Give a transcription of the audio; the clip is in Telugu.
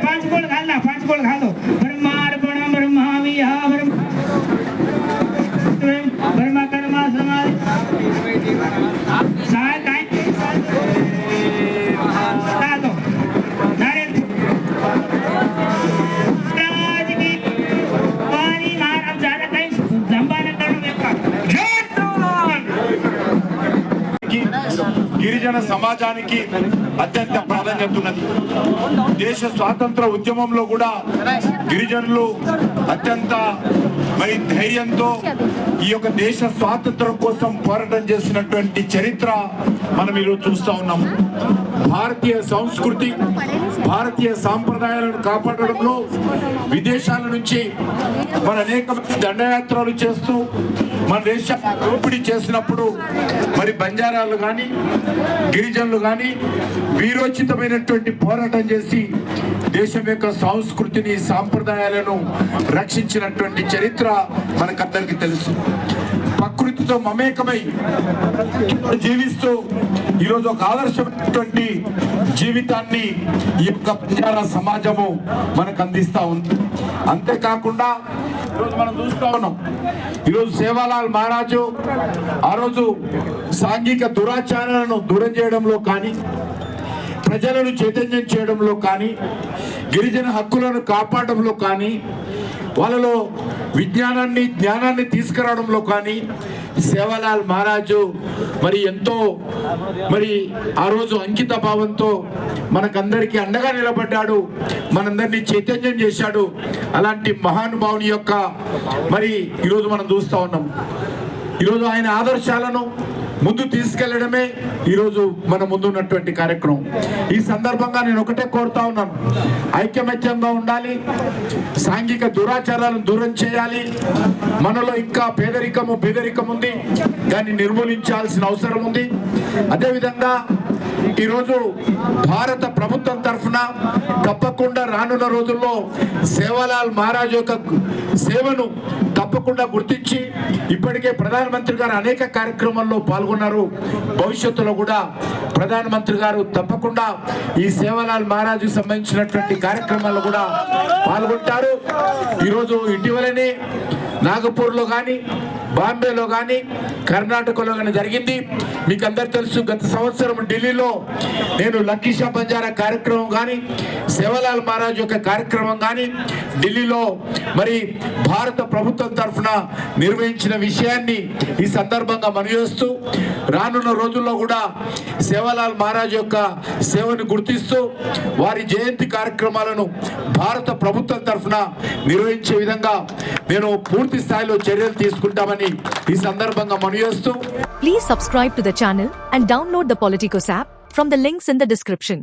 पांच गोल घाल ना, पांच गोल घाल दो। ब्रह्मार्पण ब्रह्माविया ब्रह्मा कर्मा समाधि साय काय डाल दो नारियल राज की वारी मार। अब ज्यादा कहीं लंबा न करो बेटा। గిరిజన సమాజానికి అత్యంత ప్రాధాన్యత ఉన్నది. దేశ స్వాతంత్ర ఉద్యమంలో కూడా గిరిజనులు అత్యంత ధైర్యంతో ఈ యొక్క దేశ స్వాతంత్రం కోసం పోరాటం చేసినటువంటి చరిత్ర మనం ఈరోజు చూస్తూ ఉన్నాము. భారతీయ సంస్కృతి, భారతీయ సాంప్రదాయాలను కాపాడడంలో విదేశాల నుంచి మన అనేక దండయాత్రలు చేస్తూ మన దేశ దోపిడీ చేసినప్పుడు మరి బంజారాలు కానీ గిరిజనులు కానీ వీరోచితమైనటువంటి పోరాటం చేసి దేశం యొక్క సంస్కృతిని సాంప్రదాయాలను రక్షించినటువంటి చరిత్ర మనకందరికీ తెలుసు. ప్రకృతితో మమేకమై జీవిస్తూ ఈరోజు ఒక ఆదర్శమైనటువంటి జీవితాన్ని ఈ యొక్క బంజారా సమాజము మనకు అందిస్తూ ఉంది. అంతేకాకుండా ఈరోజు మనం చూస్తూ ఉన్నాం, ఈరోజు సేవాలాల్ మహారాజు ఆ రోజు సాంఘిక దురాచారాలను దూరం చేయడంలో కానీ, ప్రజలను చైతన్యం చేయడంలో కానీ, గిరిజన హక్కులను కాపాడడంలో కానీ, వాళ్ళలో విజ్ఞానాన్ని జ్ఞానాన్ని తీసుకురావడంలో కానీ సేవాలాల్ మహారాజు మరి ఎంతో ఆ రోజు అంకిత భావంతో మనకందరికీ అండగా నిలబడ్డాడు, మనందరినీ చైతన్యం చేశాడు. అలాంటి మహానుభావుని యొక్క ఈరోజు మనం చూస్తూ ఉన్నాం. ఈరోజు ఆయన ఆదర్శాలను ముందు తీసుకెళ్లడమే ఈరోజు మన ముందున్నటువంటి కార్యక్రమం. ఈ సందర్భంగా నేను ఒకటే కోరుతా ఉన్నాను, ఐకమత్యంగా ఉండాలి, సాంఘిక దురాచారాలను దూరం చేయాలి. మనలో ఇంకా పేదరికం ఉంది, దాన్ని నిర్మూలించాల్సిన అవసరం ఉంది. అదేవిధంగా ఈరోజు భారత ప్రభుత్వం తరఫున తప్పకుండా రానున్న రోజుల్లో సేవాలాల్ మహారాజ్ యొక్క సేవను తప్పకుండా గుర్తించి ఇప్పటికే ప్రధానమంత్రి గారు అనేక కార్యక్రమాల్లో పాల్గొన్నారు. భవిష్యత్తులో కూడా ప్రధానమంత్రి గారు తప్పకుండా ఈ సేవాలాల్ మహారాజ్ సంబంధించినటువంటి కార్యక్రమాల్లో కూడా పాల్గొంటారు. ఈరోజు ఇటీవలనే నాగపూర్లో కానీ, బాంబేలో కానీ, కర్ణాటకలో కానీ జరిగింది. మీకు అందరు తెలుసు, గత సంవత్సరం ఢిల్లీలో నేను లక్కీషా బంజారా కార్యక్రమం కానీ, సేవాలాల్ మహారాజ్ యొక్క కార్యక్రమం కానీ ఢిల్లీలో భారత ప్రభుత్వం తరఫున నిర్వహించిన విషయాన్ని ఈ సందర్భంగా మనవిస్తూ, రానున్న రోజుల్లో కూడా సేవాలాల్ మహారాజ్ యొక్క సేవను గుర్తిస్తూ వారి జయంతి కార్యక్రమాలను భారత ప్రభుత్వం తరఫున నిర్వహించే విధంగా నేను పూర్తి స్థాయిలో చర్యలు తీసుకుంటామని ఈ సందర్భంగా మనవిస్తూ. Please subscribe to the channel and download the Politicos app from the links in the description.